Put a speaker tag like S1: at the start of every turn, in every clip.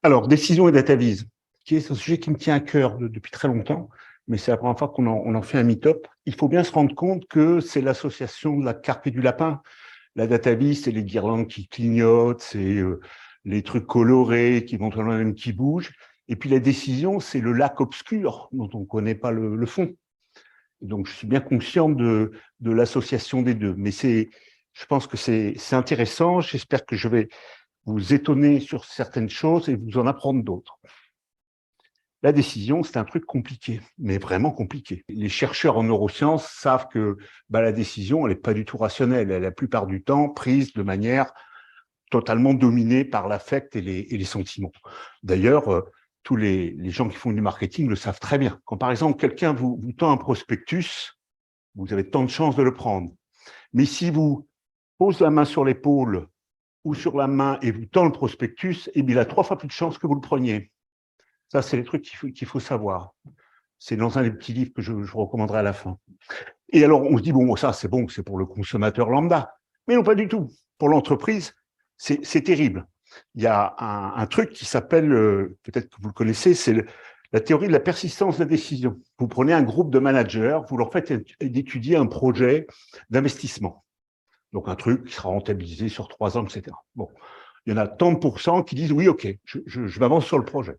S1: Alors, décision et data vise, qui est un sujet qui me tient à cœur depuis très longtemps, mais c'est la première fois qu'on en fait un meet-up. Il faut bien se rendre compte que c'est l'association de la carpe et du lapin. La data vise, c'est les guirlandes qui clignotent, c'est les trucs colorés, qui éventuellement même qui bougent. Et puis la décision, c'est le lac obscur dont on ne connaît pas le fond. Donc, je suis bien conscient de l'association des deux. Mais je pense que c'est intéressant. J'espère que je vais vous étonner sur certaines choses et vous en apprendre d'autres. La décision, c'est un truc compliqué, mais vraiment compliqué. Les chercheurs en neurosciences savent que la décision, elle n'est pas du tout rationnelle. Elle est la plupart du temps prise de manière totalement dominée par l'affect et les sentiments. D'ailleurs, tous les gens qui font du marketing le savent très bien. Quand, par exemple, quelqu'un vous tend un prospectus, vous avez tant de chances de le prendre. Mais si vous posez la main sur l'épaule ou sur la main et vous tend le prospectus, eh bien, il a 3 fois plus de chances que vous le preniez. Ça, c'est les trucs qu'il faut savoir. C'est dans un des petits livres que je recommanderai à la fin. Et alors, on se dit, bon, ça, c'est bon, c'est pour le consommateur lambda. Mais non, pas du tout. Pour l'entreprise, c'est terrible. Il y a un truc qui s'appelle, peut-être que vous le connaissez, c'est la théorie de la persistance de la décision. Vous prenez un groupe de managers, vous leur faites étudier un projet d'investissement. Donc, un truc qui sera rentabilisé sur 3 ans, etc. Bon, il y en a tant de pourcents qui disent, oui, OK, je m'avance sur le projet.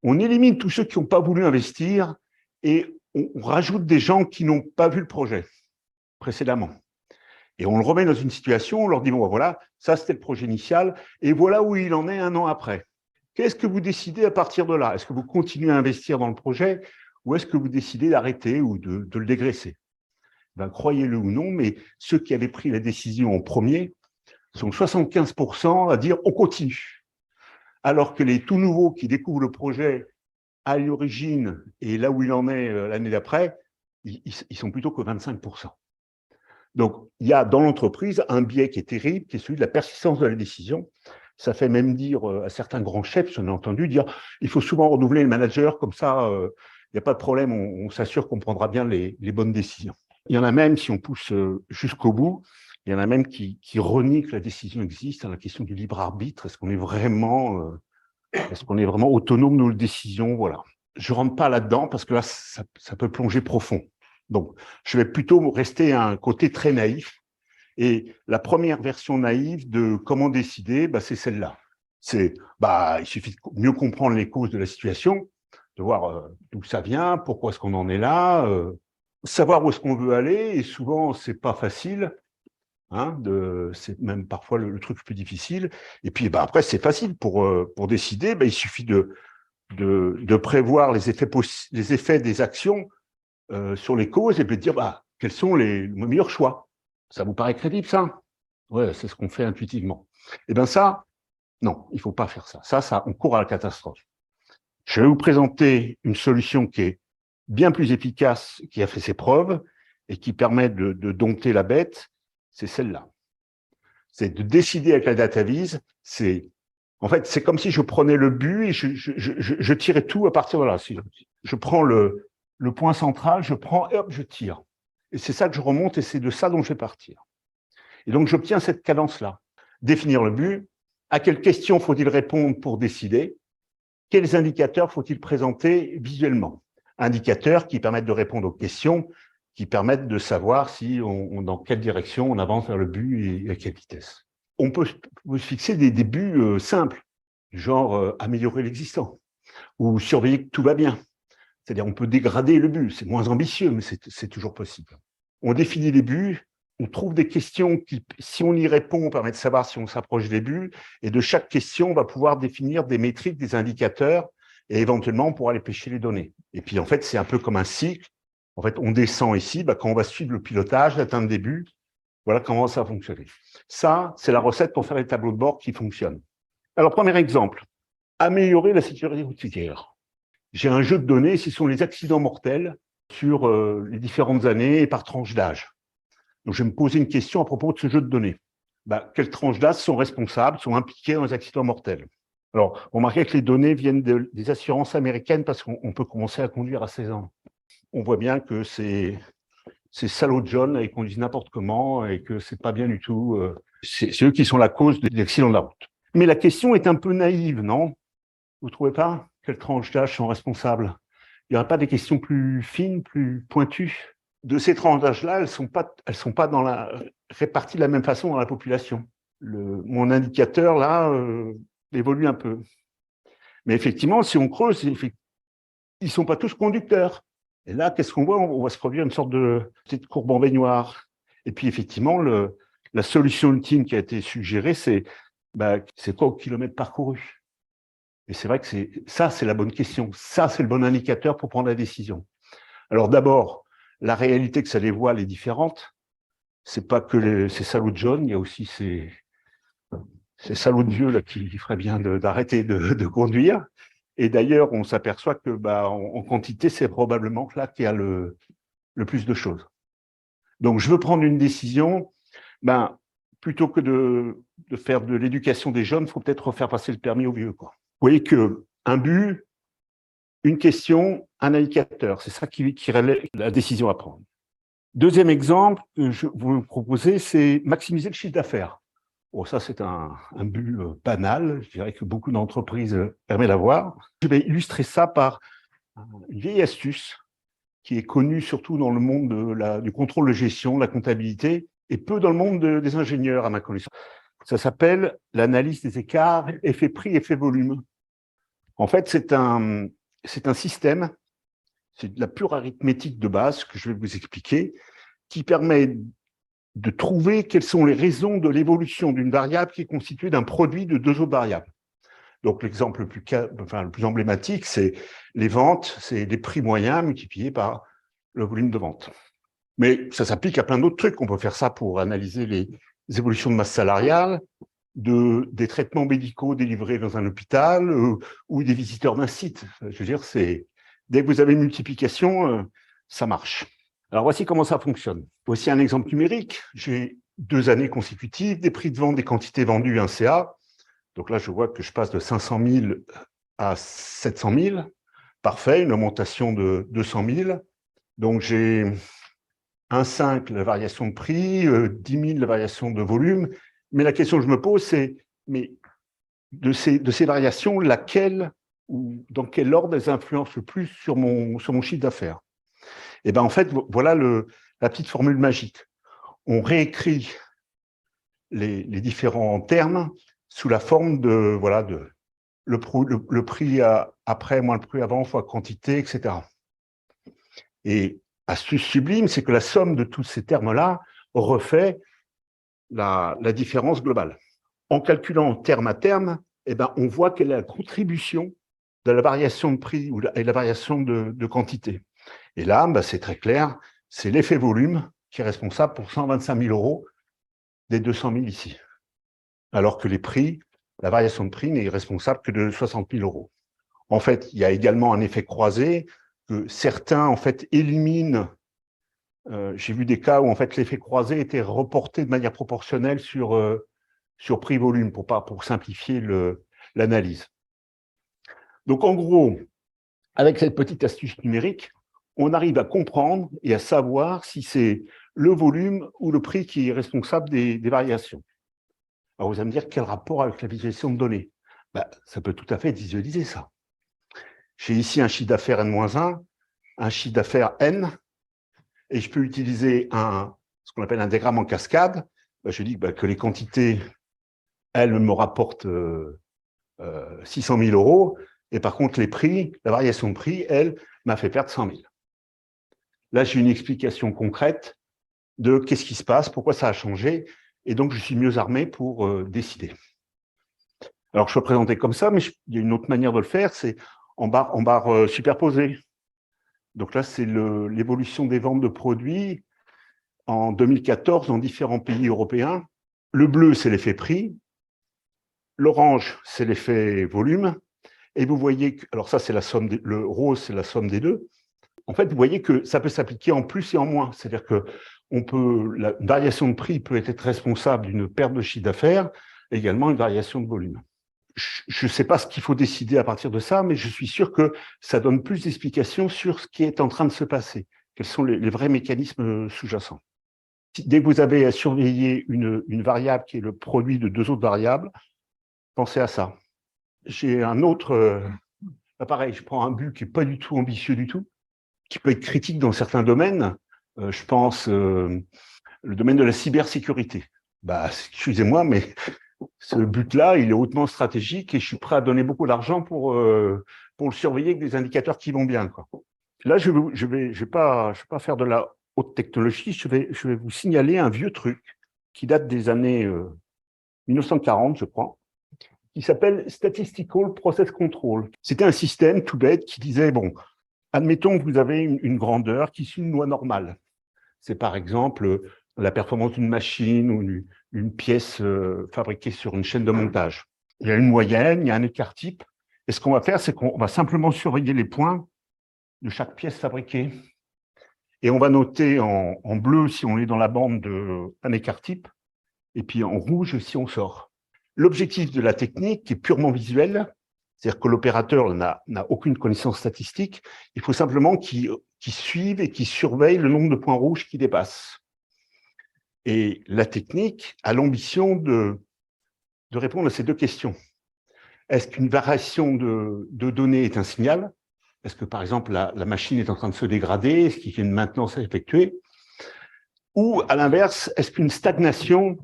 S1: On élimine tous ceux qui n'ont pas voulu investir et on rajoute des gens qui n'ont pas vu le projet précédemment. Et on le remet dans une situation, on leur dit, bon, voilà, ça c'était le projet initial, et voilà où il en est 1 an après. Qu'est-ce que vous décidez à partir de là? Est-ce que vous continuez à investir dans le projet ou est-ce que vous décidez d'arrêter ou de le dégraisser? Croyez-le ou non, mais ceux qui avaient pris la décision en premier sont 75% à dire on continue. Alors que les tout nouveaux qui découvrent le projet à l'origine et là où il en est l'année d'après, ils sont plutôt que 25%. Donc, il y a dans l'entreprise un biais qui est terrible, qui est celui de la persistance de la décision. Ça fait même dire à certains grands chefs, j'en ai entendu dire, il faut souvent renouveler le manager, comme ça, il n'y a pas de problème, on s'assure qu'on prendra bien les bonnes décisions. Il y en a même, si on pousse jusqu'au bout, il y en a même qui renient que la décision existe, à la question du libre arbitre. Est-ce qu'on est vraiment autonome de nos décisions? Voilà. Je ne rentre pas là-dedans parce que là, ça peut plonger profond. Donc, je vais plutôt rester à un côté très naïf. Et la première version naïve de comment décider, c'est celle-là. Il suffit de mieux comprendre les causes de la situation, de voir d'où ça vient, pourquoi est-ce qu'on en est là, savoir où est-ce qu'on veut aller. Et souvent, c'est pas facile. C'est même parfois le truc le plus difficile. Et puis, après, c'est facile pour décider. Il suffit de prévoir les effets des actions sur les causes et de dire quels sont les meilleurs choix. Ça vous paraît crédible, ça? Ouais, c'est ce qu'on fait intuitivement. Eh bien ça, non, il ne faut pas faire ça. Ça, on court à la catastrophe. Je vais vous présenter une solution qui est bien plus efficace, qui a fait ses preuves et qui permet de dompter la bête. C'est celle-là. C'est de décider avec la data vise. En fait, c'est comme si je prenais le but et je tirais tout à partir de là. Si je prends le point central, je prends et hop, je tire. Et c'est ça que je remonte et c'est de ça dont je vais partir. Et donc, j'obtiens cette cadence-là. Définir le but. À quelles questions faut-il répondre pour décider? Quels indicateurs faut-il présenter visuellement? Indicateurs qui permettent de répondre aux questions, qui permettent de savoir si dans quelle direction on avance vers le but et à quelle vitesse. On peut se fixer des buts simples, genre améliorer l'existant ou surveiller que tout va bien. C'est-à-dire on peut dégrader le but, c'est moins ambitieux, mais c'est toujours possible. On définit les buts, on trouve des questions qui, si on y répond, permettent de savoir si on s'approche des buts, et de chaque question, on va pouvoir définir des métriques, des indicateurs, et éventuellement, on pourra aller pêcher les données. Et puis, en fait, c'est un peu comme un cycle. En fait, on descend ici, quand on va suivre le pilotage, l'atteinte des buts, voilà comment ça va fonctionner. Ça, c'est la recette pour faire les tableaux de bord qui fonctionnent. Alors, premier exemple, améliorer la sécurité routière. J'ai un jeu de données, ce sont les accidents mortels sur les différentes années et par tranche d'âge. Donc, je vais me poser une question à propos de ce jeu de données. Quelles tranches d'âge sont responsables, sont impliquées dans les accidents mortels? Alors, remarquez que les données viennent des assurances américaines parce qu'on peut commencer à conduire à 16 ans. On voit bien que c'est salauds de John et qu'on conduisent n'importe comment et que c'est pas bien du tout. C'est eux qui sont la cause des accidents de la route. Mais la question est un peu naïve, non? Vous ne trouvez pas? Quelles tranches d'âge sont responsables? Il n'y aurait pas des questions plus fines, plus pointues? De ces tranches d'âge-là, elles ne sont pas réparties de la même façon dans la population. Mon indicateur, là, évolue un peu. Mais effectivement, si on creuse, ils ne sont pas tous conducteurs. Et là, qu'est-ce qu'on voit? On va se produire une sorte de petite courbe en baignoire. Et puis, effectivement, la solution ultime qui a été suggérée, c'est quoi au kilomètre parcouru? Et c'est vrai que c'est la bonne question. Ça, c'est le bon indicateur pour prendre la décision. Alors d'abord, la réalité que ça dévoile est différente. C'est pas que ces salauds de jaunes, il y a aussi ces salauds de vieux là, qui feraient bien d'arrêter de conduire. Et d'ailleurs, on s'aperçoit que en quantité, c'est probablement là qu'il y a le plus de choses. Donc, je veux prendre une décision, plutôt que de faire de l'éducation des jeunes, il faut peut-être refaire passer le permis aux vieux, quoi. Vous voyez qu'un but, une question, un indicateur, c'est ça qui relève la décision à prendre. Deuxième exemple que je vous proposer, c'est maximiser le chiffre d'affaires. Bon, ça, c'est un but banal, je dirais que beaucoup d'entreprises aimeraient l'avoir. Je vais illustrer ça par une vieille astuce qui est connue surtout dans le monde du contrôle de gestion, de la comptabilité, et peu dans le monde des ingénieurs, à ma connaissance. Ça s'appelle l'analyse des écarts, effet prix, effet volume. En fait, c'est un système, c'est de la pure arithmétique de base que je vais vous expliquer, qui permet de trouver quelles sont les raisons de l'évolution d'une variable qui est constituée d'un produit de deux autres variables. Donc, l'exemple le plus emblématique, c'est les ventes, c'est les prix moyens multipliés par le volume de vente. Mais ça s'applique à plein d'autres trucs. On peut faire ça pour analyser les évolutions de masse salariale, des traitements médicaux délivrés dans un hôpital ou des visiteurs d'un site. Je veux dire, dès que vous avez une multiplication, ça marche. Alors, voici comment ça fonctionne. Voici un exemple numérique. J'ai 2 années consécutives, des prix de vente, des quantités vendues, un CA. Donc là, je vois que je passe de 500 000 à 700 000. Parfait, une augmentation de 200 000. Donc, j'ai 1,5 la variation de prix, 10 000 la variation de volume. Mais la question que je me pose, c'est, mais de ces variations, laquelle ou dans quel ordre elles influencent le plus sur mon chiffre d'affaires? Et en fait, voilà la petite formule magique. On réécrit les différents termes sous la forme de le prix après moins le prix avant fois quantité, etc. Et astuce sublime, c'est que la somme de tous ces termes-là refait la différence globale. En calculant terme à terme, on voit quelle est la contribution de la variation de prix et la variation de quantité. Et là, c'est très clair, c'est l'effet volume qui est responsable pour 125 000 euros des 200 000 ici. Alors que les prix, la variation de prix n'est responsable que de 60 000 euros. En fait, il y a également un effet croisé que certains, en fait, éliminent. J'ai vu des cas où, en fait, l'effet croisé était reporté de manière proportionnelle sur prix-volume pour simplifier l'analyse. Donc, en gros, avec cette petite astuce numérique, on arrive à comprendre et à savoir si c'est le volume ou le prix qui est responsable des variations. Alors, vous allez me dire, quel rapport avec la visualisation de données? Ça peut tout à fait visualiser ça. J'ai ici un chiffre d'affaires N-1, un chiffre d'affaires N, et je peux utiliser ce qu'on appelle un diagramme en cascade. Je dis que les quantités, elles me rapportent 600 000 euros, et par contre, les prix, la variation de prix, elle, m'a fait perdre 100 000. Là, j'ai une explication concrète de qu'est-ce qui se passe, pourquoi ça a changé, et donc je suis mieux armé pour décider. Alors, je peux présenter comme ça, mais il y a une autre manière de le faire, c'est en barre superposée. Donc là, c'est l'évolution des ventes de produits en 2014 dans différents pays européens. Le bleu, c'est l'effet prix. L'orange, c'est l'effet volume. Et vous voyez que, alors ça, c'est la somme, le rose, c'est la somme des deux. En fait, vous voyez que ça peut s'appliquer en plus et en moins. C'est-à-dire que la variation de prix peut être responsable d'une perte de chiffre d'affaires, également une variation de volume. Je ne sais pas ce qu'il faut décider à partir de ça, mais je suis sûr que ça donne plus d'explications sur ce qui est en train de se passer. Quels sont les vrais mécanismes sous-jacents. Dès que vous avez à surveiller une variable qui est le produit de deux autres variables, pensez à ça. j'ai un autre, pareil, je prends un but qui n'est pas du tout ambitieux du tout, qui peut être critique dans certains domaines. Je pense le domaine de la cybersécurité. Bah, excusez-moi, mais ce but-là, il est hautement stratégique et je suis prêt à donner beaucoup d'argent pour le surveiller avec des indicateurs qui vont bien, quoi. Là, je vais pas faire de la haute technologie. Je vais vous signaler un vieux truc qui date des années 1940, je crois, qui s'appelle Statistical Process Control. C'était un système tout bête qui disait, bon, admettons que vous avez une grandeur qui suit une loi normale. C'est par exemple la performance d'une machine ou une pièce fabriquée sur une chaîne de montage. Il y a une moyenne, il y a un écart type. Et ce qu'on va faire, c'est qu'on va simplement surveiller les points de chaque pièce fabriquée. Et on va noter en bleu si on est dans la bande d'un écart type, et puis en rouge si on sort. L'objectif de la technique est purement visuel, c'est-à-dire que l'opérateur n'a aucune connaissance statistique, il faut simplement qu'il suive et qu'il surveille le nombre de points rouges qui dépassent. Et la technique a l'ambition de répondre à ces deux questions. Est-ce qu'une variation de données est un signal? Est-ce que, par exemple, la machine est en train de se dégrader? Est-ce qu'il y a une maintenance à effectuer? Ou, à l'inverse, est-ce qu'une stagnation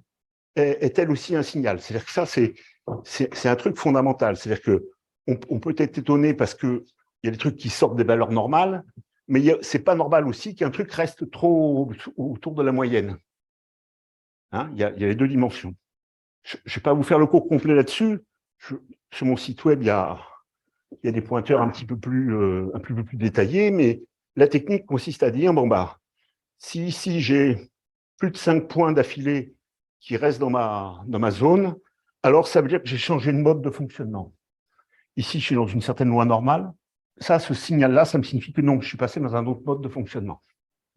S1: est-elle aussi un signal? C'est-à-dire que ça, c'est un truc fondamental. C'est-à-dire qu'on peut être étonné parce qu'il y a des trucs qui sortent des valeurs normales, mais ce n'est pas normal aussi qu'un truc reste trop autour de la moyenne. Hein, il y a les deux dimensions. Je ne vais pas vous faire le cours complet là-dessus. Sur mon site web, il y a des pointeurs un peu plus détaillés, mais la technique consiste à dire, bon, bah, si ici j'ai plus de 5 points d'affilée qui restent dans ma zone, alors ça veut dire que j'ai changé de mode de fonctionnement. Ici, je suis dans une certaine loi normale. Ça, ce signal-là, ça me signifie que non, je suis passé dans un autre mode de fonctionnement.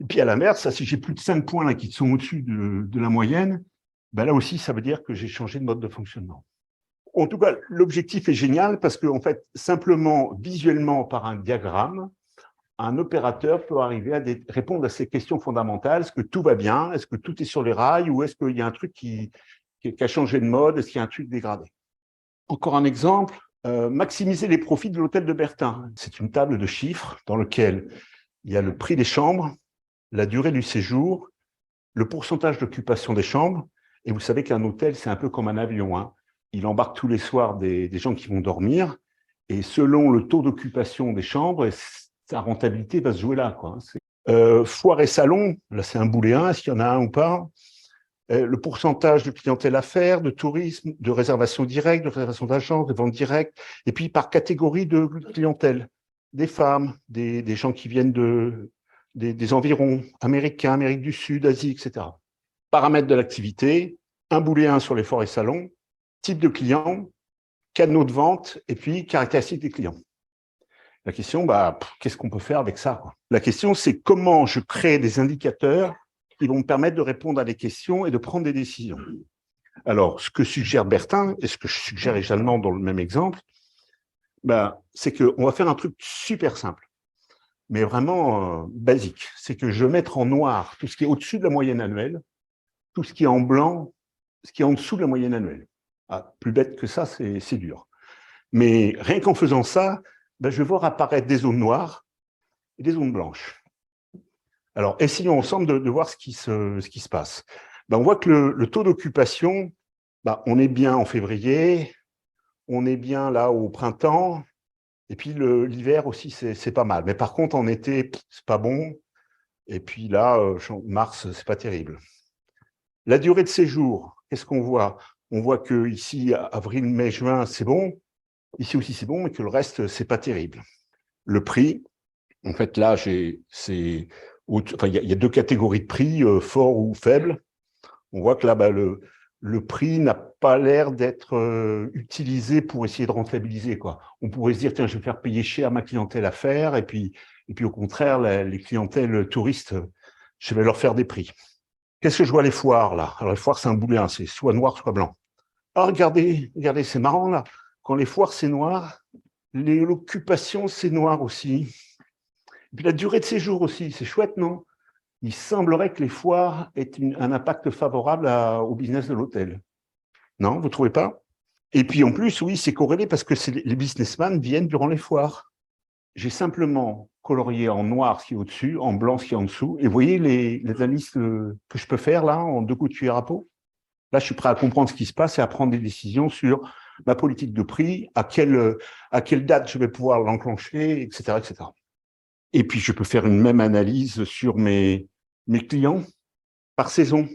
S1: Et puis à l'inverse, si j'ai plus de 5 points là, qui sont au-dessus de la moyenne, ben là aussi, ça veut dire que j'ai changé de mode de fonctionnement. En tout cas, l'objectif est génial parce qu'en fait, simplement, visuellement, par un diagramme, un opérateur peut arriver à répondre à ces questions fondamentales. Est-ce que tout va bien? Est-ce que tout est sur les rails? Ou est-ce qu'il y a un truc qui a changé de mode? Est-ce qu'il y a un truc dégradé? Encore un exemple, maximiser les profits de l'hôtel de Bertin. C'est une table de chiffres dans laquelle il y a le prix des chambres, la durée du séjour, le pourcentage d'occupation des chambres. Et vous savez qu'un hôtel, c'est un peu comme un avion, hein. Il embarque tous les soirs des gens qui vont dormir. Et selon le taux d'occupation des chambres, sa rentabilité va se jouer là, quoi. Foire et salon, là c'est un boulet 1, est-ce qu'il y en a un ou pas? Le pourcentage de clientèle à faire, de tourisme, de réservation directe, de réservation d'agence, de vente directe, et puis par catégorie de clientèle, des femmes, des gens qui viennent des environs américains, Amérique du Sud, Asie, etc. Paramètres de l'activité, un boulet 1 sur les foires et salons, type de client, canaux de vente, et puis caractéristiques des clients. La question, bah, qu'est-ce qu'on peut faire avec ça, quoi? La question, c'est comment je crée des indicateurs qui vont me permettre de répondre à des questions et de prendre des décisions. Alors, ce que suggère Bertin, et ce que je suggère également dans le même exemple, bah, c'est qu'on va faire un truc super simple, mais vraiment basique. C'est que je vais mettre en noir tout ce qui est au-dessus de la moyenne annuelle, tout ce qui est en blanc, ce qui est en dessous de la moyenne annuelle. Ah, plus bête que ça, c'est dur. Mais rien qu'en faisant ça, ben, je vais voir apparaître des zones noires et des zones blanches. Alors, essayons ensemble de voir ce qui se passe. Ben, on voit que le taux d'occupation, ben, on est bien en février, on est bien là au printemps, et puis l'hiver aussi, c'est pas mal. Mais par contre, en été, c'est pas bon. Et puis là, mars, c'est pas terrible. La durée de séjour, qu'est-ce qu'on voit? On voit que ici, avril, mai, juin, c'est bon. Ici aussi, c'est bon, mais que le reste, c'est pas terrible. Le prix, en fait, là, il y a deux catégories de prix, fort ou faible. On voit que là, bah, le prix n'a pas l'air d'être utilisé pour essayer de rentabiliser, quoi. On pourrait se dire, tiens, je vais faire payer cher ma clientèle à faire, et puis au contraire, les clientèles touristes, je vais leur faire des prix. Qu'est-ce que je vois les foires, là? Alors, les foires, c'est un boulet, hein, c'est soit noir, soit blanc. Ah, regardez, c'est marrant, là. Quand les foires, c'est noir, l'occupation, c'est noir aussi. Et puis la durée de séjour aussi, c'est chouette, non? Il semblerait que les foires aient un impact favorable au business de l'hôtel. Non, vous ne trouvez pas? Et puis en plus, oui, c'est corrélé parce que les businessmen viennent durant les foires. J'ai simplement colorié en noir ce qui est au-dessus, en blanc ce qui est en dessous. Et vous voyez les analyses que je peux faire là, en 2 coups de cuillère à peau. Là, je suis prêt à comprendre ce qui se passe et à prendre des décisions sur ma politique de prix, à quelle date je vais pouvoir l'enclencher, etc., etc. Et puis, je peux faire une même analyse sur mes clients par saison.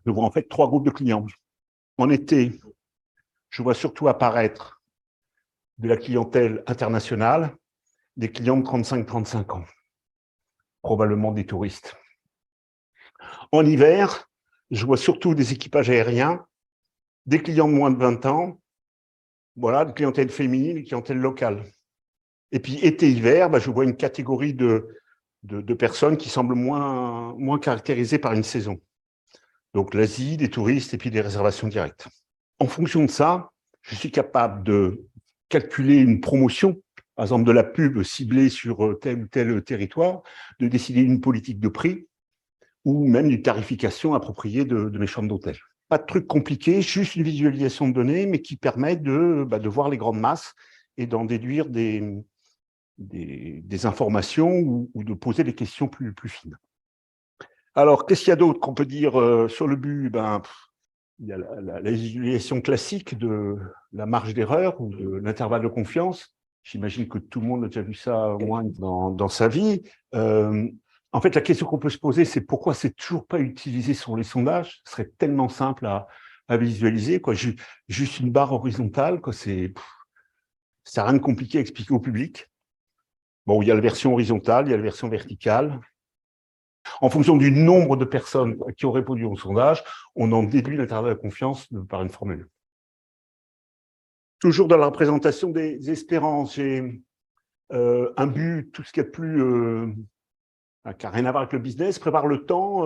S1: Je vois en fait 3 groupes de clients. En été, je vois surtout apparaître de la clientèle internationale, des clients de 35-35 ans, probablement des touristes. En hiver, je vois surtout des équipages aériens, des clients de moins de 20 ans, voilà, de clientèle féminine et clientèle locale. Et puis été-hiver, je vois une catégorie de personnes qui semblent moins caractérisées par une saison. Donc l'Asie, des touristes et puis des réservations directes. En fonction de ça, je suis capable de calculer une promotion, par exemple de la pub ciblée sur tel ou tel territoire, de décider une politique de prix ou même une tarification appropriée de mes chambres d'hôtel. Pas de truc compliqué, juste une visualisation de données, mais qui permet de voir les grandes masses et d'en déduire des informations ou de poser des questions plus fines. Alors, qu'est-ce qu'il y a d'autre qu'on peut dire sur le but? Il y a la visualisation classique de la marge d'erreur ou de l'intervalle de confiance. J'imagine que tout le monde a déjà vu ça au moins dans sa vie. En fait, la question qu'on peut se poser, c'est pourquoi c'est toujours pas utilisé sur les sondages? Ce serait tellement simple à visualiser, quoi. Juste une barre horizontale, quoi. Ça n'a rien de compliqué à expliquer au public. Bon, il y a la version horizontale, il y a la version verticale. En fonction du nombre de personnes qui ont répondu au sondage, on en déduit l'intervalle de confiance par une formule. Toujours dans la représentation des espérances, j'ai un but, tout ce qui est plus qui n'a rien à voir avec le business, prépare le temps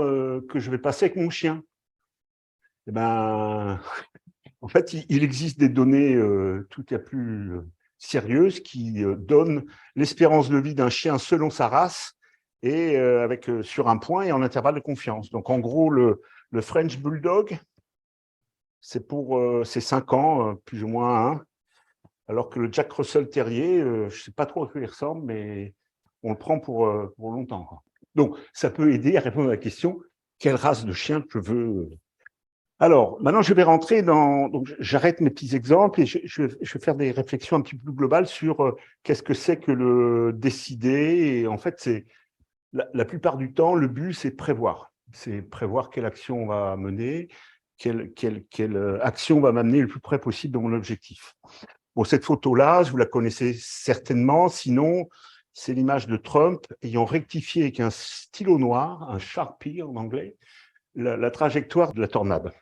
S1: que je vais passer avec mon chien. Eh ben, en fait, il existe des données tout à plus sérieuses qui donnent l'espérance de vie d'un chien selon sa race et sur un point et en intervalle de confiance. Donc, en gros, le French Bulldog, c'est pour ses 5 ans, plus ou moins, hein, alors que le Jack Russell Terrier, je ne sais pas trop à quoi il ressemble, mais on le prend pour longtemps, quoi. Donc, ça peut aider à répondre à la question, quelle race de chien je veux? Alors, maintenant, je vais rentrer dans… Donc, j'arrête mes petits exemples et je vais faire des réflexions un petit peu plus globales sur qu'est-ce que c'est que le décider. Et en fait, c'est la plupart du temps, le but, c'est prévoir. C'est prévoir quelle action on va mener, quelle action va m'amener le plus près possible de mon objectif. Bon, cette photo-là, vous la connaissez certainement. Sinon, c'est l'image de Trump ayant rectifié avec un stylo noir, un Sharpie en anglais, la trajectoire de la tornade.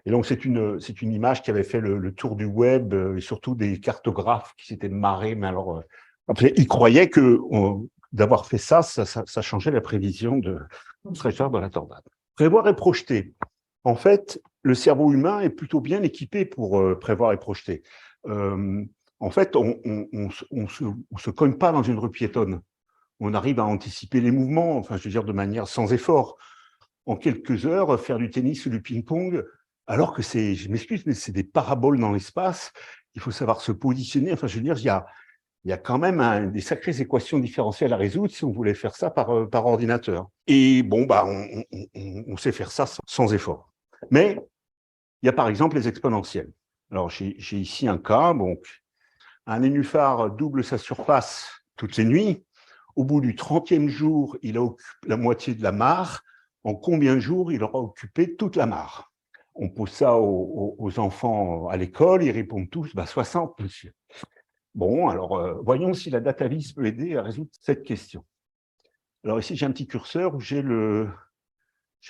S1: Et donc, c'est une image qui avait fait le tour du web et surtout des cartographes qui s'étaient marrés. Mais alors, ils croyaient que d'avoir fait ça changeait la prévision de trajectoire de la tornade. Prévoir et projeter. En fait, le cerveau humain est plutôt bien équipé pour prévoir et projeter. En fait, on se cogne pas dans une rue piétonne. On arrive à anticiper les mouvements, enfin, je veux dire, de manière sans effort. En quelques heures, faire du tennis ou du ping-pong, alors que je m'excuse, mais c'est des paraboles dans l'espace. Il faut savoir se positionner. Enfin, je veux dire, il y a quand même des sacrées équations différentielles à résoudre si on voulait faire ça par ordinateur. Et bon, on sait faire ça sans effort. Mais il y a par exemple les exponentielles. Alors, j'ai ici un cas. Donc, un nénuphar double sa surface toutes les nuits. Au bout du 30e jour, il a occupé la moitié de la mare. En combien de jours il aura occupé toute la mare? On pose ça aux enfants à l'école, ils répondent tous 60, monsieur. Bon, alors voyons si la data vis peut aider à résoudre cette question. Alors ici, j'ai un petit curseur où je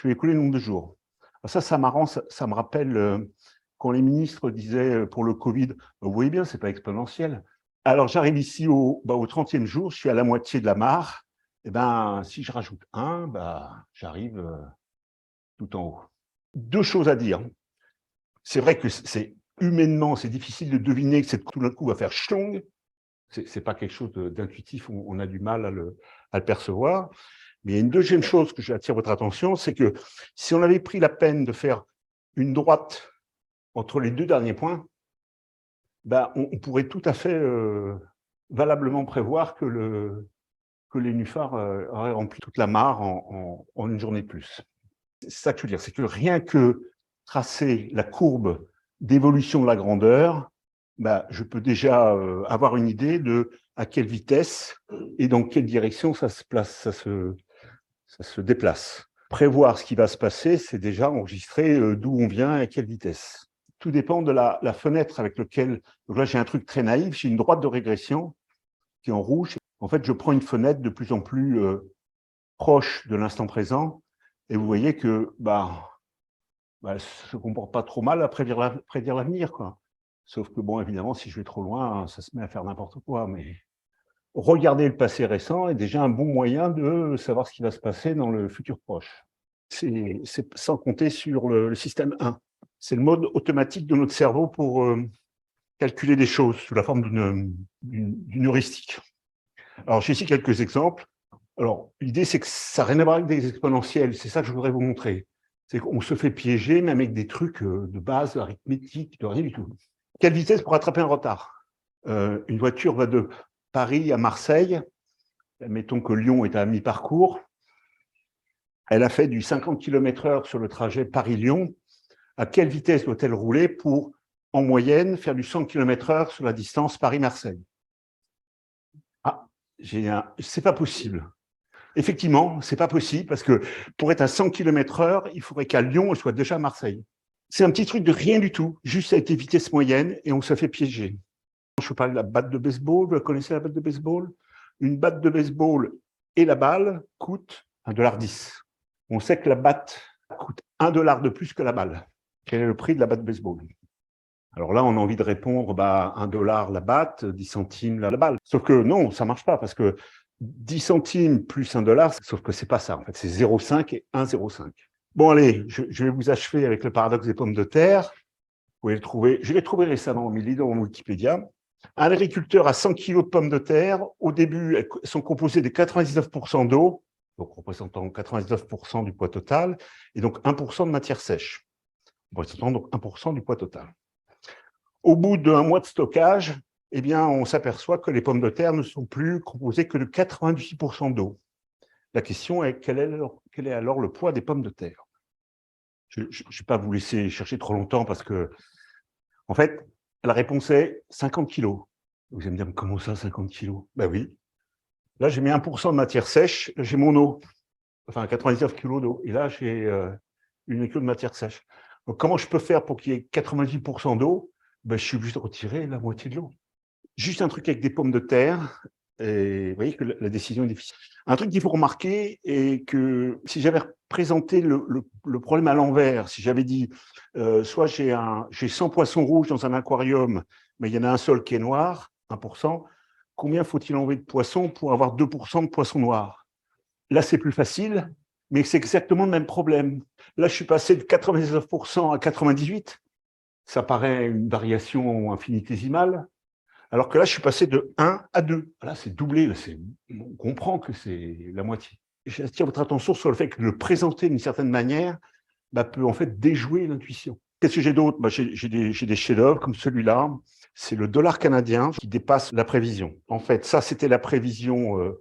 S1: vais écouler le nombre de jours. Alors ça marrant, ça me rappelle quand les ministres disaient pour le Covid, vous voyez bien, c'est pas exponentiel. Alors j'arrive ici au 30e jour, je suis à la moitié de la mare. Et si je rajoute 1, j'arrive tout en haut. 2 choses à dire. C'est vrai que humainement, c'est difficile de deviner que tout d'un coup va faire chlong. C'est pas quelque chose d'intuitif, on a du mal à le percevoir. Mais il y a une deuxième chose que j'attire votre attention, c'est que si on avait pris la peine de faire une droite entre les deux derniers points, ben, on pourrait tout à fait valablement prévoir que les nénuphars auraient rempli toute la mare en une journée de plus. C'est ça que je veux dire, c'est que rien que tracer la courbe d'évolution de la grandeur, bah, je peux déjà avoir une idée de à quelle vitesse et dans quelle direction ça se place, ça se déplace. Prévoir ce qui va se passer, c'est déjà enregistrer d'où on vient et à quelle vitesse. Tout dépend de la fenêtre avec laquelle. Donc là, j'ai un truc très naïf, j'ai une droite de régression qui est en rouge. En fait, je prends une fenêtre de plus en plus proche de l'instant présent et vous voyez que elle ne se comporte pas trop mal à prédire l'avenir, quoi. Sauf que, bon, évidemment, si je vais trop loin, ça se met à faire n'importe quoi. Mais regarder le passé récent est déjà un bon moyen de savoir ce qui va se passer dans le futur proche. C'est sans compter sur le système 1. C'est le mode automatique de notre cerveau pour calculer des choses sous la forme d'une heuristique. Alors, j'ai ici quelques exemples. Alors, l'idée, c'est que ça n'a rien à voir avec des exponentielles. C'est ça que je voudrais vous montrer. C'est qu'on se fait piéger, même avec des trucs de base, arithmétique, de rien du tout. Quelle vitesse pour attraper un retard? Une voiture va de Paris à Marseille. Mettons que Lyon est à mi-parcours. Elle a fait du 50 km/h sur le trajet Paris-Lyon. À quelle vitesse doit-elle rouler pour, en moyenne, faire du 100 km/h sur la distance Paris-Marseille? Ah, c'est pas possible. Effectivement, c'est pas possible parce que pour être à 100 km/h, il faudrait qu'à Lyon, elle soit déjà à Marseille. C'est un petit truc de rien du tout, juste avec des vitesses moyennes et on se fait piéger. Je parle de la batte de baseball, vous connaissez la batte de baseball? Une batte de baseball et la balle coûtent $1,10. On sait que la batte coûte $1 de plus que la balle. Quel est le prix de la batte de baseball? Alors là, on a envie de répondre, $1 la batte, 10 centimes la balle. Sauf que non, ça marche pas parce que 10 centimes plus $1, sauf que c'est pas ça. En fait, c'est 0,5 et 1,05. Bon, allez, je vais vous achever avec le paradoxe des pommes de terre. Vous pouvez le trouver. Je l'ai trouvé récemment, mais il est dans Wikipédia. Un agriculteur a 100 kg de pommes de terre. Au début, elles sont composées de 99% d'eau, donc représentant 99% du poids total, et donc 1% de matière sèche, représentant donc 1% du poids total. Au bout d'un mois de stockage, eh bien, on s'aperçoit que les pommes de terre ne sont plus composées que de 98% d'eau. La question est, quel est alors le poids des pommes de terre? Je ne vais pas vous laisser chercher trop longtemps parce que, en fait, la réponse est 50 kilos. Vous allez me dire, comment ça, 50 kilos? Ben oui. Là, j'ai mis 1% de matière sèche, j'ai mon eau, enfin 99 kilos d'eau. Et là, j'ai une kilo de matière sèche. Donc, comment je peux faire pour qu'il y ait 98% d'eau? Ben, je suis obligé de retirer la moitié de l'eau. Juste un truc avec des pommes de terre, et vous voyez que la décision est difficile. Un truc qu'il faut remarquer est que si j'avais présenté le problème à l'envers, si j'avais dit soit j'ai 100 poissons rouges dans un aquarium, mais il y en a un seul qui est noir, 1%, combien faut-il enlever de poissons pour avoir 2% de poissons noirs? Là, c'est plus facile, mais c'est exactement le même problème. Là, je suis passé de 99% à 98%. Ça paraît une variation infinitésimale. Alors que là, je suis passé de 1 à 2. Là, c'est doublé. Là, on comprend que c'est la moitié. J'attire votre attention sur le fait que le présenter d'une certaine manière peut en fait déjouer l'intuition. Qu'est-ce que j'ai d'autre? J'ai des chefs-d'œuvre comme celui-là. C'est le dollar canadien qui dépasse la prévision. En fait, ça, c'était la prévision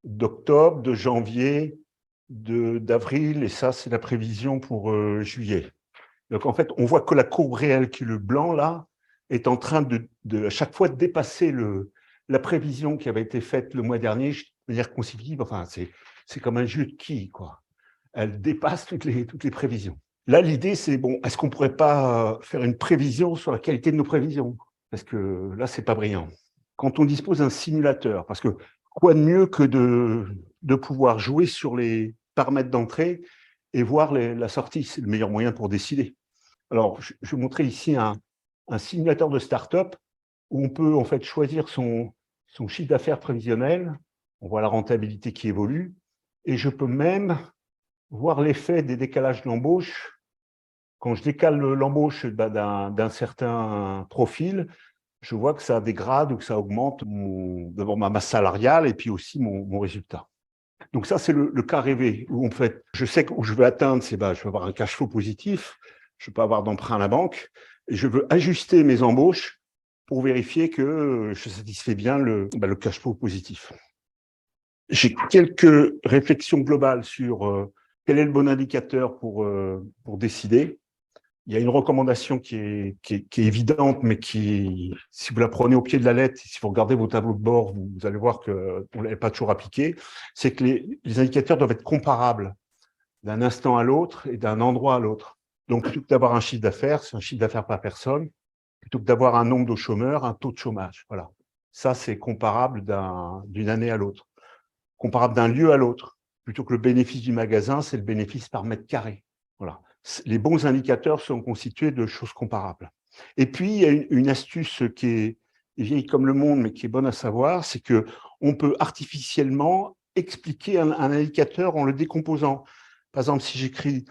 S1: d'octobre, de janvier, d'avril, et ça, c'est la prévision pour juillet. Donc, en fait, on voit que la courbe réelle, qui est le blanc, là, est en train à chaque fois de dépasser la prévision qui avait été faite le mois dernier de manière consécutive. Enfin, c'est comme un jeu de quilles, quoi. Elle dépasse toutes les prévisions. Là, l'idée, c'est, bon, est-ce qu'on ne pourrait pas faire une prévision sur la qualité de nos prévisions? Parce que là, c'est pas brillant. Quand on dispose d'un simulateur, parce que quoi de mieux que de pouvoir jouer sur les paramètres d'entrée et voir la sortie? C'est le meilleur moyen pour décider. Alors, je vais vous montrer ici un simulateur de start-up où on peut en fait choisir son chiffre d'affaires prévisionnel. On voit la rentabilité qui évolue. Et je peux même voir l'effet des décalages d'embauche. Quand je décale l'embauche d'un certain profil, je vois que ça dégrade ou que ça augmente d'abord ma masse salariale et puis aussi mon résultat. Donc ça, c'est le cas rêvé, où en fait, je sais que où je veux atteindre, c'est je veux avoir un cash flow positif, je ne veux pas avoir d'emprunt à la banque, Et je veux ajuster mes embauches pour vérifier que je satisfais bien le cash flow positif. J'ai quelques réflexions globales sur quel est le bon indicateur pour décider. Il y a une recommandation qui est évidente, mais qui, si vous la prenez au pied de la lettre, si vous regardez vos tableaux de bord, vous allez voir qu'on ne l'avait pas toujours appliqué, c'est que les indicateurs doivent être comparables d'un instant à l'autre et d'un endroit à l'autre. Donc, plutôt que d'avoir un chiffre d'affaires, c'est un chiffre d'affaires par personne. Plutôt que d'avoir un nombre de chômeurs, un taux de chômage. Voilà. Ça, c'est comparable d'une année à l'autre. Comparable d'un lieu à l'autre. Plutôt que le bénéfice du magasin, c'est le bénéfice par mètre carré. Voilà. Les bons indicateurs sont constitués de choses comparables. Et puis, il y a une astuce qui est vieille comme le monde, mais qui est bonne à savoir, c'est qu'on peut artificiellement expliquer un indicateur en le décomposant. Par exemple, si j'écris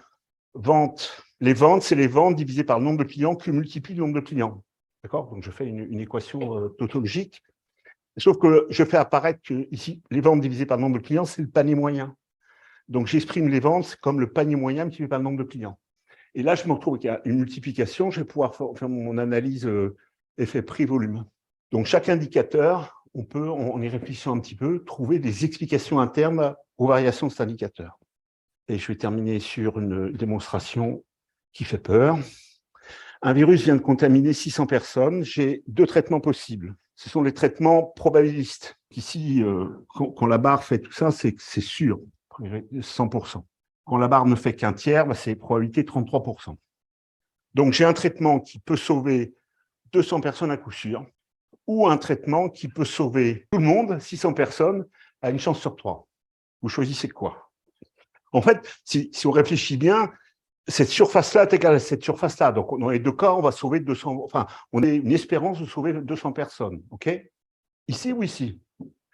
S1: vente, les ventes, c'est les ventes divisées par le nombre de clients que multiplie le nombre de clients. D'accord? Donc, je fais une équation tautologique. Sauf que je fais apparaître que ici, les ventes divisées par le nombre de clients, c'est le panier moyen. Donc, j'exprime les ventes comme le panier moyen multiplié par le nombre de clients. Et là, je me retrouve avec une multiplication. Je vais pouvoir faire mon analyse effet prix-volume. Donc, chaque indicateur, on peut, en y réfléchissant un petit peu, trouver des explications internes aux variations de cet indicateur. Et je vais terminer sur une démonstration qui fait peur. Un virus vient de contaminer 600 personnes. J'ai 2 traitements possibles. Ce sont les traitements probabilistes. Ici, quand la barre fait tout ça, c'est sûr, 100%. Quand la barre ne fait qu'un tiers, c'est probabilité 33%. Donc, j'ai un traitement qui peut sauver 200 personnes à coup sûr, ou un traitement qui peut sauver tout le monde, 600 personnes, à une chance sur 3. Vous choisissez quoi? En fait, si on réfléchit bien, cette surface-là est égale à cette surface-là. Donc, dans les deux cas, on va sauver 200, enfin, on a une espérance de sauver 200 personnes. OK? Ici ou ici?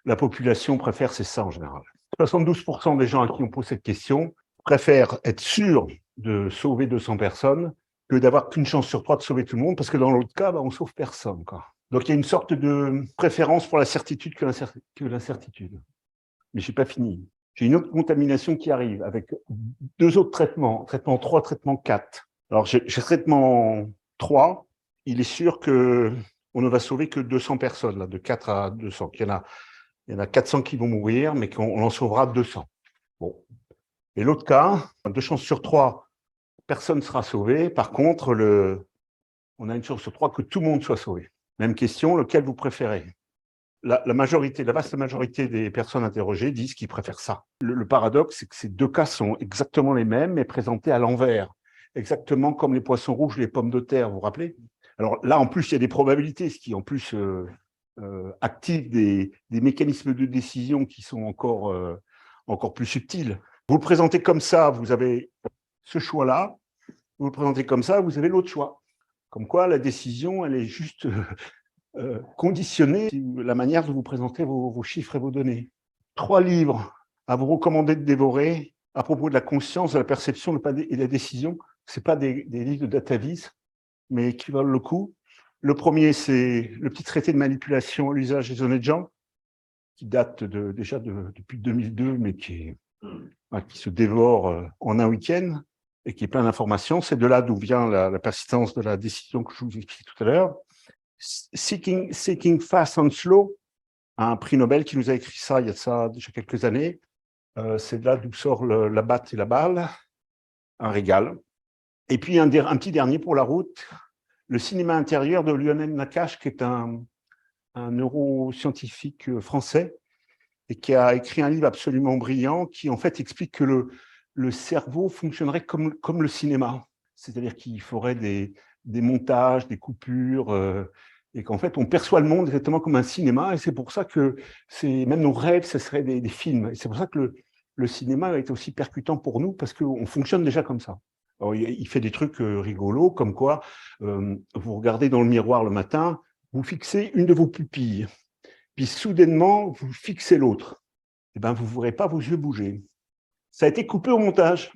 S1: La population préfère, c'est ça en général. 72% des gens à qui on pose cette question préfèrent être sûrs de sauver 200 personnes que d'avoir qu'une chance sur 3 de sauver tout le monde, parce que dans l'autre cas, on ne sauve personne, quoi. Donc, il y a une sorte de préférence pour la certitude que l'incertitude. Mais je n'ai pas fini. J'ai une autre contamination qui arrive avec 2 autres traitements, traitement 3, traitement 4. Alors, j'ai traitement 3, il est sûr qu'on ne va sauver que 200 personnes, là, de 4 à 200. Il y en a 400 qui vont mourir, mais qu'on en sauvera 200. Bon. Et l'autre cas, 2 chances sur 3, personne ne sera sauvé. Par contre, on a une chance sur 3 que tout le monde soit sauvé. Même question, lequel vous préférez? La vaste majorité des personnes interrogées disent qu'ils préfèrent ça. Le paradoxe, c'est que ces 2 cas sont exactement les mêmes, mais présentés à l'envers. Exactement comme les poissons rouges, les pommes de terre, vous vous rappelez? Alors là, en plus, il y a des probabilités, ce qui en plus active des mécanismes de décision qui sont encore plus subtils. Vous le présentez comme ça, vous avez ce choix-là. Vous le présentez comme ça, vous avez l'autre choix. Comme quoi, la décision, elle est juste conditionnée la manière de vous présenter vos chiffres et vos données. 3 livres à vous recommander de dévorer à propos de la conscience, de la perception et de la décision. Ce n'est pas des livres de DataVis, mais qui valent le coup. Le premier, c'est le petit traité de manipulation à l'usage des honnêtes gens, qui date déjà depuis 2002, mais qui se dévore en un week-end et qui est plein d'informations. C'est de là d'où vient la persistance de la décision que je vous expliquais tout à l'heure. Seeking Fast and Slow, un prix Nobel qui nous a écrit ça il y a ça déjà quelques années. C'est de là d'où sort la batte et la balle, un régal. Et puis un petit dernier pour la route, le cinéma intérieur de Lionel Nakache, qui est un neuroscientifique français et qui a écrit un livre absolument brillant qui en fait explique que le cerveau fonctionnerait comme le cinéma. C'est-à-dire qu'il ferait des montages, des coupures, et qu'en fait, on perçoit le monde exactement comme un cinéma, et c'est pour ça que même nos rêves, ce seraient des films. Et c'est pour ça que le cinéma est aussi percutant pour nous, parce qu'on fonctionne déjà comme ça. Alors, il fait des trucs rigolos, comme quoi vous regardez dans le miroir le matin, vous fixez une de vos pupilles, puis soudainement, vous fixez l'autre. Eh ben, vous ne verrez pas vos yeux bouger. Ça a été coupé au montage.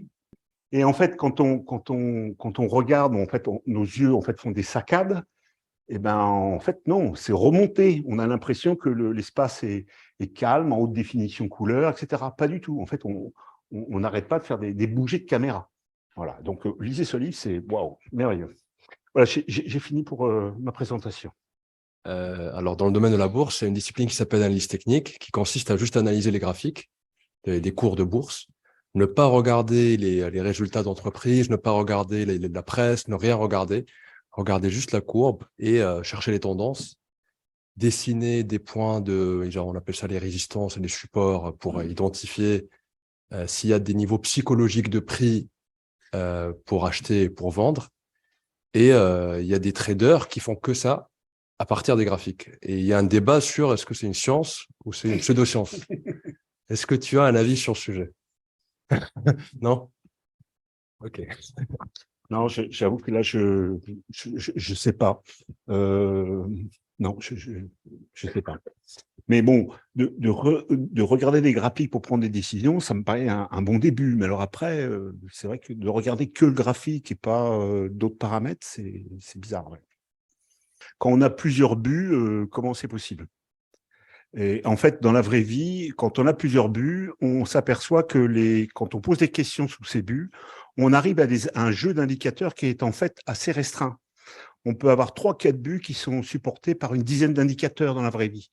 S1: Et en fait, quand on regarde, en fait, nos yeux en fait, font des saccades. Eh ben, en fait, non, c'est remonté. On a l'impression que l'espace est calme, en haute définition couleur, etc. Pas du tout. En fait, on n'arrête pas de faire des bougies de caméra. Voilà. Donc, lisez ce livre, c'est waouh, merveilleux. Voilà, j'ai fini pour ma présentation.
S2: Alors, dans le domaine de la bourse, il y a une discipline qui s'appelle l'analyse technique, qui consiste à juste analyser les graphiques des cours de bourse, ne pas regarder les résultats d'entreprise, ne pas regarder la presse, ne rien regarder, regarder juste la courbe et chercher les tendances, dessiner des points genre on appelle ça les résistances et les supports pour identifier s'il y a des niveaux psychologiques de prix pour acheter et pour vendre. Et il y a des traders qui font que ça à partir des graphiques. Et il y a un débat sur est-ce que c'est une science ou c'est une pseudo-science. Est-ce que tu as un avis sur ce sujet? Non? Ok.
S1: Non, j'avoue que là, je sais pas. Non, je sais pas. Mais bon, de regarder des graphiques pour prendre des décisions, ça me paraît un bon début. Mais alors après, c'est vrai que de regarder que le graphique et pas d'autres paramètres, c'est bizarre. Ouais. Quand on a plusieurs buts, comment c'est possible? Et en fait, dans la vraie vie, quand on a plusieurs buts, on s'aperçoit que quand on pose des questions sous ces buts, on arrive à un jeu d'indicateurs qui est en fait assez restreint. On peut avoir 3-4 buts qui sont supportés par une dizaine d'indicateurs dans la vraie vie.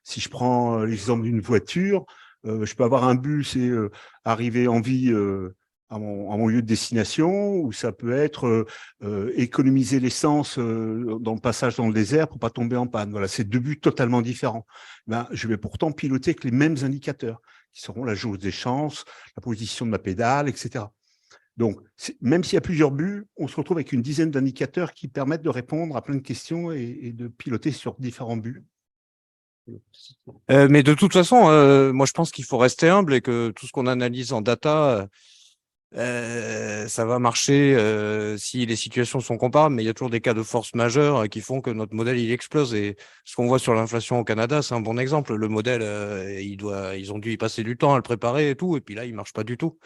S1: Si je prends l'exemple d'une voiture, je peux avoir un but, c'est arriver en vie à mon lieu de destination, ou ça peut être économiser l'essence dans le passage dans le désert pour pas tomber en panne. Voilà, c'est deux buts totalement différents. Ben, je vais pourtant piloter avec les mêmes indicateurs, qui seront la jauge des chances, la position de ma pédale, etc. Donc, même s'il y a plusieurs buts, on se retrouve avec une dizaine d'indicateurs qui permettent de répondre à plein de questions et de piloter sur différents buts.
S3: Mais de toute façon, moi je pense qu'il faut rester humble et que tout ce qu'on analyse en data, ça va marcher si les situations sont comparables, mais il y a toujours des cas de force majeure qui font que notre modèle il explose. Et ce qu'on voit sur l'inflation au Canada, c'est un bon exemple. Le modèle, ils ont dû y passer du temps à le préparer et tout, et puis là, il marche pas du tout.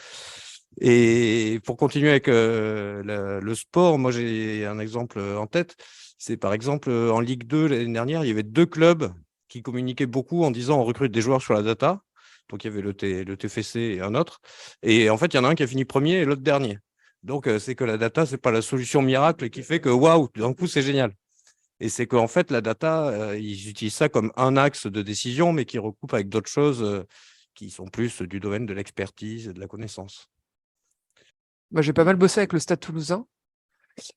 S3: Et pour continuer avec le sport, moi j'ai un exemple en tête. C'est par exemple en Ligue 2 l'année dernière, il y avait deux clubs qui communiquaient beaucoup en disant on recrute des joueurs sur la data. Donc il y avait le TFC et un autre. Et en fait, il y en a un qui a fini premier et l'autre dernier. Donc c'est que la data, c'est pas la solution miracle qui fait que waouh, d'un coup c'est génial. Et c'est qu'en fait, la data, ils utilisent ça comme un axe de décision, mais qui recoupe avec d'autres choses qui sont plus du domaine de l'expertise et de la connaissance.
S4: Moi, j'ai pas mal bossé avec le Stade Toulousain,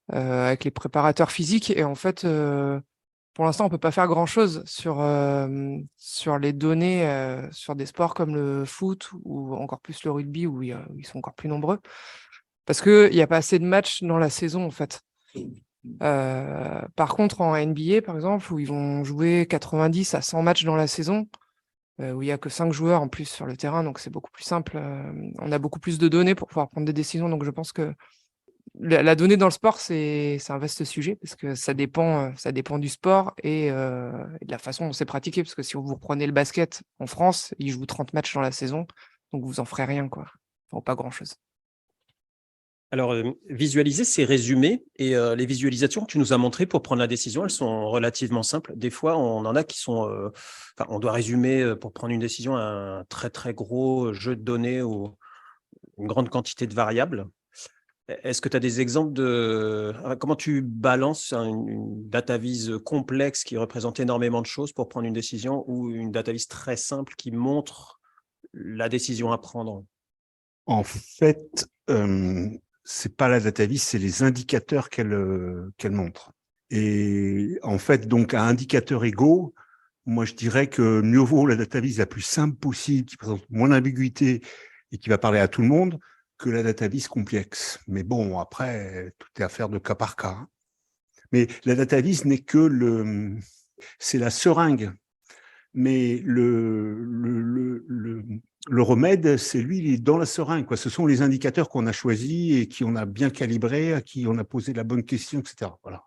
S4: avec les préparateurs physiques. Et en fait, pour l'instant, on peut pas faire grand-chose sur les données sur des sports comme le foot ou encore plus le rugby, où ils sont encore plus nombreux. Parce qu'il n'y a pas assez de matchs dans la saison, en fait. Par contre, en NBA, par exemple, où ils vont jouer 90 à 100 matchs dans la saison, où il n'y a que 5 joueurs en plus sur le terrain, donc c'est beaucoup plus simple. On a beaucoup plus de données pour pouvoir prendre des décisions. Donc je pense que la donnée dans le sport, c'est un vaste sujet, parce que ça dépend du sport et de la façon dont c'est pratiqué. Parce que si vous reprenez le basket en France, ils jouent 30 matchs dans la saison, donc vous en ferez rien, quoi. Enfin, pas grand-chose.
S5: Alors, visualiser, c'est résumer. Et les visualisations que tu nous as montrées pour prendre la décision, elles sont relativement simples. Des fois, on en a qui sont... on doit résumer pour prendre une décision un très, très gros jeu de données ou une grande quantité de variables. Est-ce que tu as des exemples de... Comment tu balances une data vise complexe qui représente énormément de choses pour prendre une décision ou une data vise très simple qui montre la décision à prendre?
S1: En fait, c'est pas la data vis, c'est les indicateurs qu'elle montre. Et en fait, donc à indicateurs égaux, moi je dirais que mieux vaut la data vis la plus simple possible, qui présente moins d'ambiguïté et qui va parler à tout le monde, que la data vis complexe. Mais bon, après, tout est affaire de cas par cas. Hein. Mais la data vis n'est que c'est la seringue. Mais le remède, c'est lui, il est dans la seringue, quoi. Ce sont les indicateurs qu'on a choisis et qui on a bien calibrés, à qui on a posé la bonne question, etc. Voilà.